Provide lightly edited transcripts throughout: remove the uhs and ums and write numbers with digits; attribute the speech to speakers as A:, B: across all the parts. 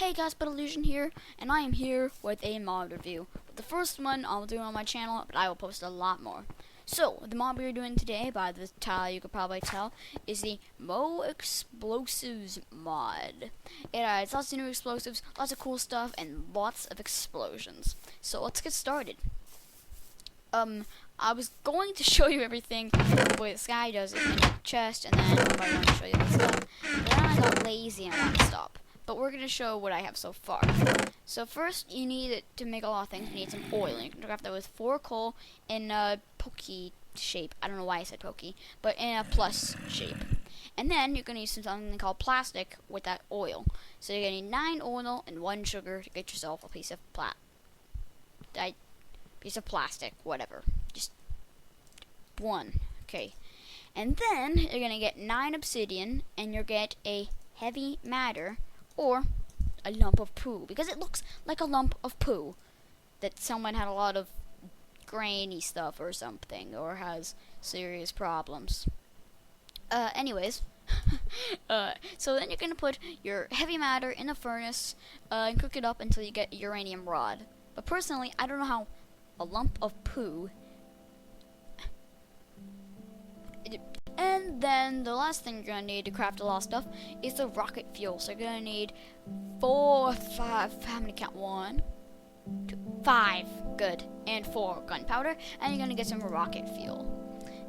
A: Hey guys, Illusion here, and I am here with a mod review. The first one I'll do on my channel, but I will post a lot more. So, the mod we're doing today, by the title you could probably tell, is the Mo Explosives mod. It has lots of new explosives, lots of cool stuff, and lots of explosions. So let's get started. I was going to show you everything the way this guy does it in the chest, and then I want to show you this stuff. But then I got lazy and I want to stop. But we're going to show what I have so far. So first, you need to make a lot of things. You need some oil. You can craft that with 4 coal in a pokey shape. I don't know why I said pokey, but in a plus shape. And then you're going to use something called plastic with that oil. So you're going to need 9 oil and 1 sugar to get yourself a piece of plastic, whatever. Just 1. Okay. And then you're going to get 9 obsidian, and you'll get a heavy matter, or a lump of poo, because it looks like a lump of poo that someone had a lot of grainy stuff or something, or has serious problems. Anyways, so then you're gonna put your heavy matter in the furnace and cook it up until you get a uranium rod. But personally, I don't know how a lump of poo. And then the last thing you're going to need to craft a lot of stuff is the rocket fuel. So you're going to need 4, 5, how many count? 1, 2, 5, good, and 4 gunpowder, and you're going to get some rocket fuel.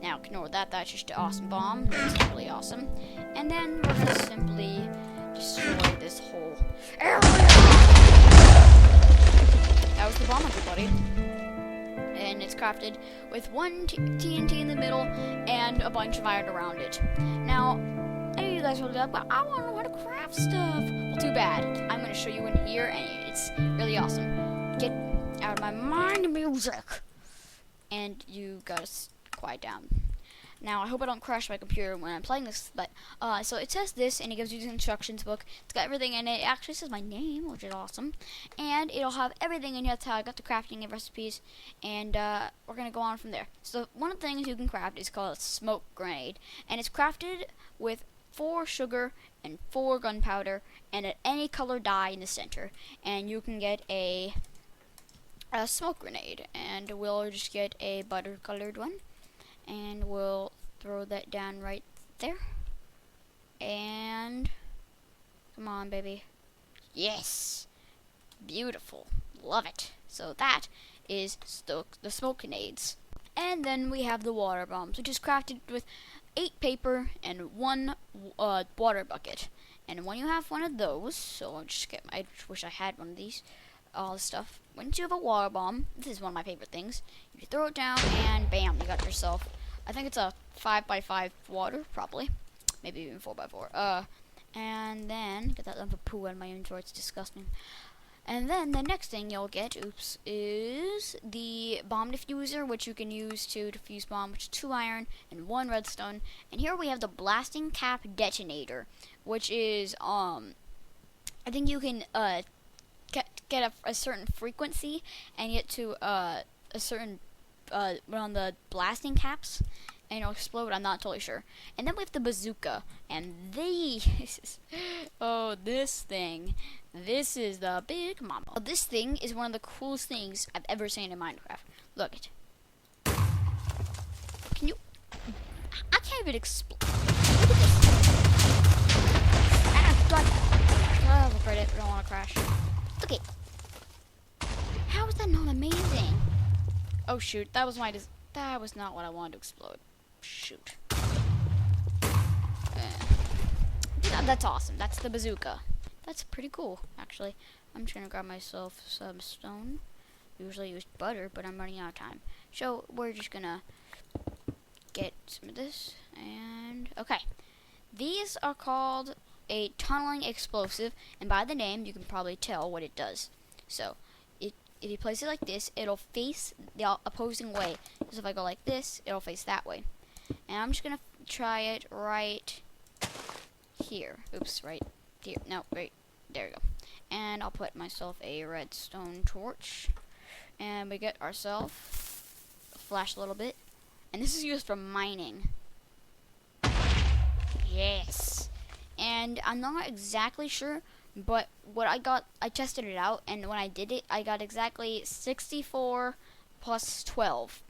A: Now ignore that, that's just an awesome bomb, that's really awesome. And then we're going to simply destroy this whole area. That was the bomb, everybody. And it's crafted with 1 TNT in the middle and a bunch of iron around it. Now, any of you guys will be like, but I want to know how to craft stuff. Well, too bad. I'm going to show you in here, and it's really awesome. Get out of my mind, music. And you guys quiet down. Now, I hope I don't crash my computer when I'm playing this, but, so it says this, and it gives you the instructions book. It's got everything in it. It actually says my name, which is awesome. And it'll have everything in here. That's how I got the crafting and recipes, and, we're gonna go on from there. So, one of the things you can craft is called a smoke grenade, and it's crafted with 4 sugar and 4 gunpowder, and any color dye in the center. And you can get a smoke grenade, and we'll just get a butter colored one. And we'll throw that down right there. And come on, baby. Yes, beautiful, love it. So that is the smoke grenades. And then we have the water bombs, which is crafted with 8 paper and 1 water bucket. And when you have one of those, so I just wish I had one of these. All this stuff. Once you have a water bomb, this is one of my favorite things. You throw it down, and bam, you got yourself. I think it's a 5x5 water, probably, maybe even 4x4. And then get that lump of poo out of my inventory. It's disgusting. And then the next thing you'll get, is the bomb diffuser, which you can use to defuse bomb, which is 2 iron and 1 redstone. And here we have the blasting cap detonator, which is I think you can get a certain frequency and get to a certain on the blasting caps, and it'll explode. I'm not totally sure. And then we have the bazooka, and these this thing, this is the big mama. This thing is one of the coolest things I've ever seen in Minecraft. Look it. Can you? I can't even explain. Look at this. God. Oh, credit. I don't want to crash. Look it. How is that not amazing? Oh shoot, that was not what I wanted to explode. Shoot. That's awesome. That's the bazooka. That's pretty cool, actually. I'm just gonna grab myself some stone. Usually use butter, but I'm running out of time. So we're just gonna get some of this, and okay. These are called a tunneling explosive, and by the name you can probably tell what it does. So if you place it like this, it'll face the opposing way. So if I go like this, it'll face that way. And I'm just gonna try it right here. Oops, right here. No, right there we go. And I'll put myself a redstone torch, and we get ourselves a flash a little bit. And this is used for mining. Yes. And I'm not exactly sure But what I got, I tested it out, and when I did it, I got exactly 64 plus 12.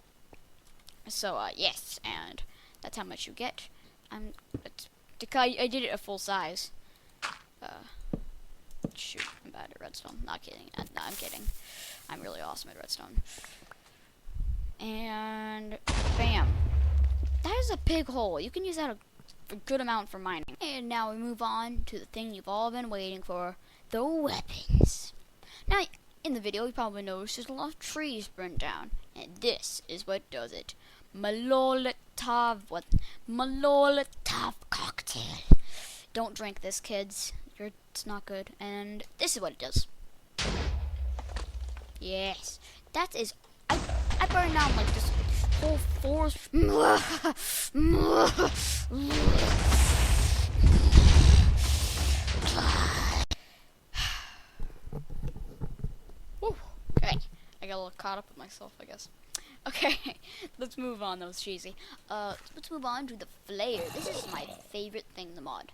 A: So, yes, and that's how much you get. I did it at full size. Shoot, I'm bad at redstone. Not kidding. No, I'm kidding. I'm really awesome at redstone. And bam. That is a big hole. You can use that a good amount for mining. And now we move on to the thing you've all been waiting for, the weapons. Now, in the video, you probably noticed there's a lot of trees burned down, and this is what does it. Molotov cocktail. Don't drink this, kids. It's not good. And this is what it does. Yes, that is. I burned down like this whole forest. Woo. Okay, I got a little caught up with myself, I guess. Okay, let's move on. That was cheesy. Let's move on to the flare. This is my favorite thing in the mod.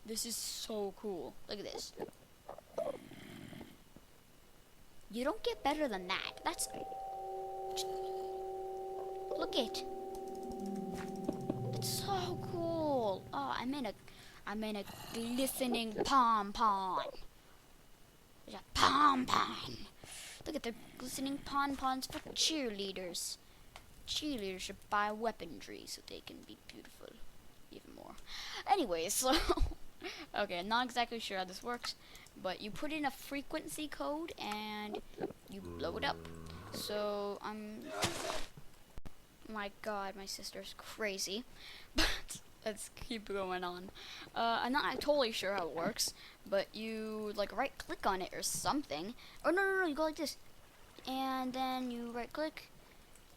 A: This is so cool. Look at this. You don't get better than that. That's... Look it. It's so cool. Oh, I'm in a glistening pom-pom. There's a pom-pom. Look at the glistening pom-poms for cheerleaders. Cheerleaders should buy weaponry so they can be beautiful even more. Anyway, so... Okay, I'm not exactly sure how this works, but you put in a frequency code and you blow it up. So, my god, my sister's crazy. But let's keep going on. I'm not totally sure how it works, but you, like, right-click on it or something. Or no, you go like this. And then you right-click,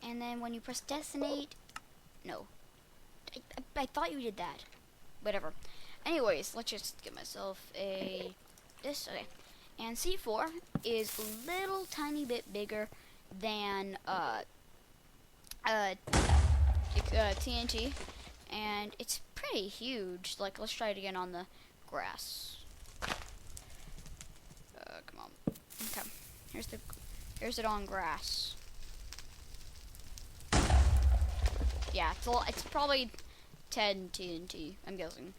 A: and then when you press detonate... No. I thought you did that. Whatever. Anyways, let's just get myself this. Okay. And C4 is a little tiny bit bigger than TNT, and it's pretty huge. Like, let's try it again on the grass. Come on. Okay. Here's it on grass. Yeah, it's probably 10 TNT, I'm guessing.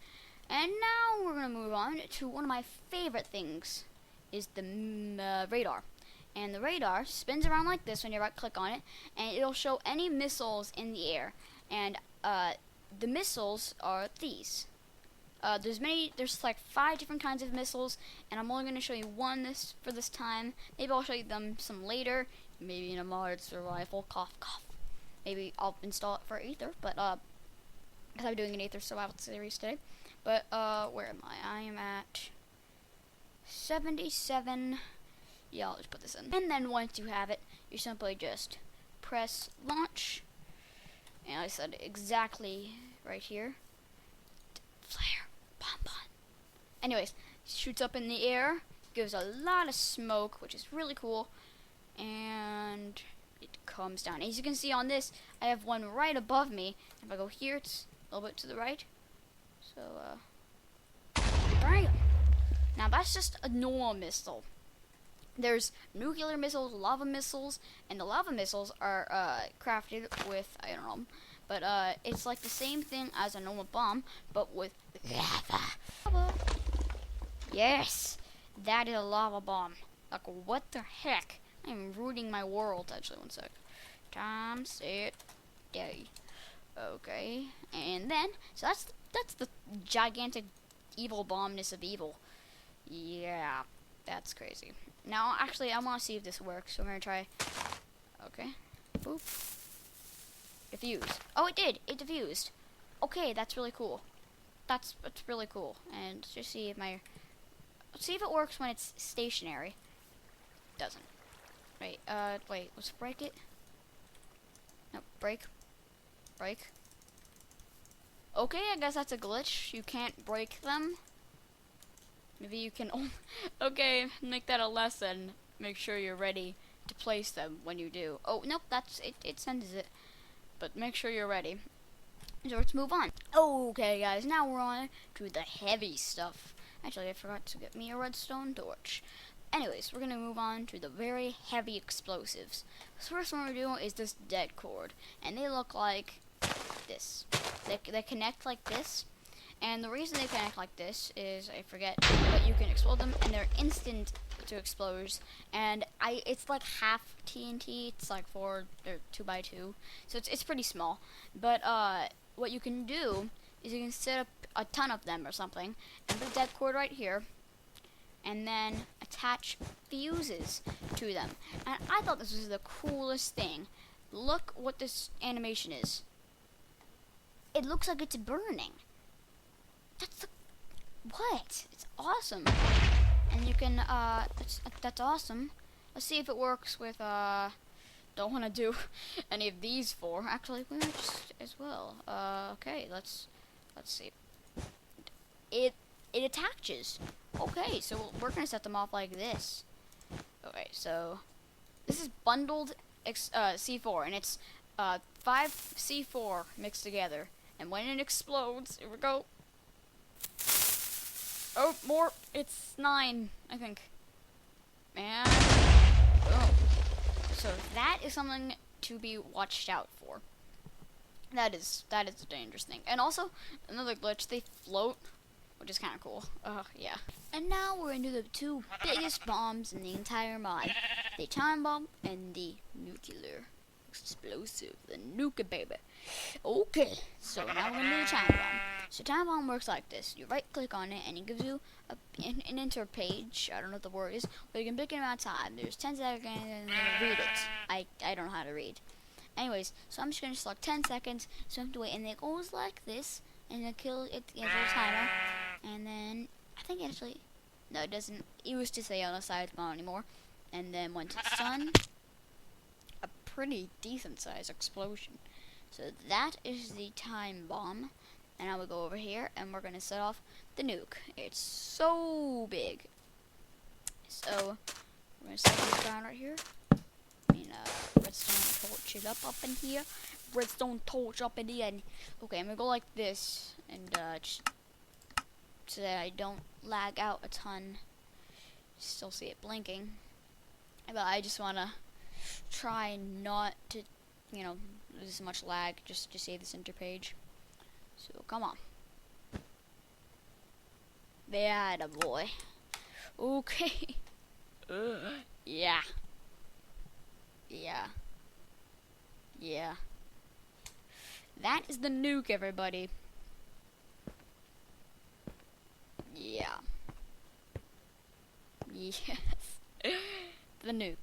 A: And now we're gonna move on to one of my favorite things, is the radar. And the radar spins around like this when you right click on it, and it'll show any missiles in the air. And the missiles are these. There's like 5 different kinds of missiles, and I'm only gonna show you one for this time. Maybe I'll show you them some later, maybe in a mod survival, cough cough. Maybe I'll install it for Aether, but because I'm doing an Aether survival series today. But where am I? I am at 77. Yeah, I'll just put this in. And then once you have it, you simply just press launch. And I said exactly right here. Flare, pom-pom. Anyways, shoots up in the air, gives a lot of smoke, which is really cool. And it comes down. As you can see on this, I have one right above me. If I go here, it's a little bit to the right. So, bam! Now that's just a normal missile. There's nuclear missiles, lava missiles, and the lava missiles are crafted with, I don't know, but it's like the same thing as a normal bomb, but with lava. Yes, that is a lava bomb. Like, what the heck? I'm ruining my world. Actually, one sec. Time, set, day. Okay, and then, so that's the gigantic evil bombness of evil. Yeah, that's crazy. Now, actually, I want to see if this works, so I'm going to try. Okay, boop. Diffuse. Oh, it did. It diffused. Okay, that's really cool. That's really cool. And let's just see if let's see if it works when it's stationary. It doesn't. Wait, let's break it. No, break. Break. Okay, I guess that's a glitch. You can't break them. Maybe you can... Okay, make that a lesson. Make sure you're ready to place them when you do. Oh, nope, that's it. It sends it. But make sure you're ready. So let's move on. Okay, guys, now we're on to the heavy stuff. Actually, I forgot to get me a redstone torch. Anyways, we're gonna move on to the very heavy explosives. The first one we're doing is this dead cord, and they look like this. They connect like this, and the reason they connect like this is I forget, but you can explode them, and they're instant to explode. And it's like half TNT. It's like 2x2, so it's pretty small. But what you can do is you can set up a ton of them or something, and put that cord right here, and then attach fuses to them. And I thought this was the coolest thing. Look what this animation is. It looks like it's burning. What? It's awesome. And you can, that's awesome. Let's see if it works with, don't want to do any of these four. Actually, we might just as well. Okay, let's see. It attaches. Okay, so we're gonna set them off like this. Okay, so this is bundled C4, and it's 5 C4 mixed together. And when it explodes, here we go. Oh, more. It's 9, I think. And boom. So that is something to be watched out for. That is a dangerous thing. And also another glitch, they float, which is kind of cool. Yeah. And now we're into the two biggest bombs in the entire mod: the time bomb and the nuclear explosive, the nuke baby. Okay, so now we're gonna do the time bomb. So time bomb works like this: you right click on it, and it gives you an enter page. I don't know what the word is, but you can pick an amount of time. There's 10 seconds, and read it. I don't know how to read. Anyways, so I'm just gonna select 10 seconds. So I have to wait, and it goes like this, and it kills it gives a timer, and then I think actually no, it doesn't. It used to say on the side, it's not anymore. And then once it's done, a pretty decent sized explosion. So that is the time bomb. And now we go over here, and we're gonna set off the nuke. It's so big. So we're gonna set this down right here. I mean, redstone torch it up in here. Redstone torch up in here. And okay, I'm gonna go like this, and just so that I don't lag out a ton. Still see it blinking, but I just wanna try not to, lose as much lag, just to save this enter page. So come on. There, the boy. Okay. Yeah. That is the nuke, everybody. Yeah. Yes. The nuke.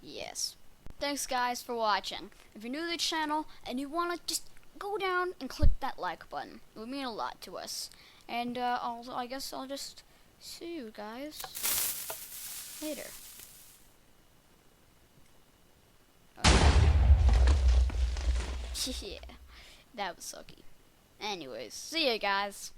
A: Yes. Thanks, guys, for watching. If you're new to the channel and you want to just go down and click that like button, it would mean a lot to us. And I guess I'll just see you guys later. Yeah, that was sucky. Anyways, see you guys.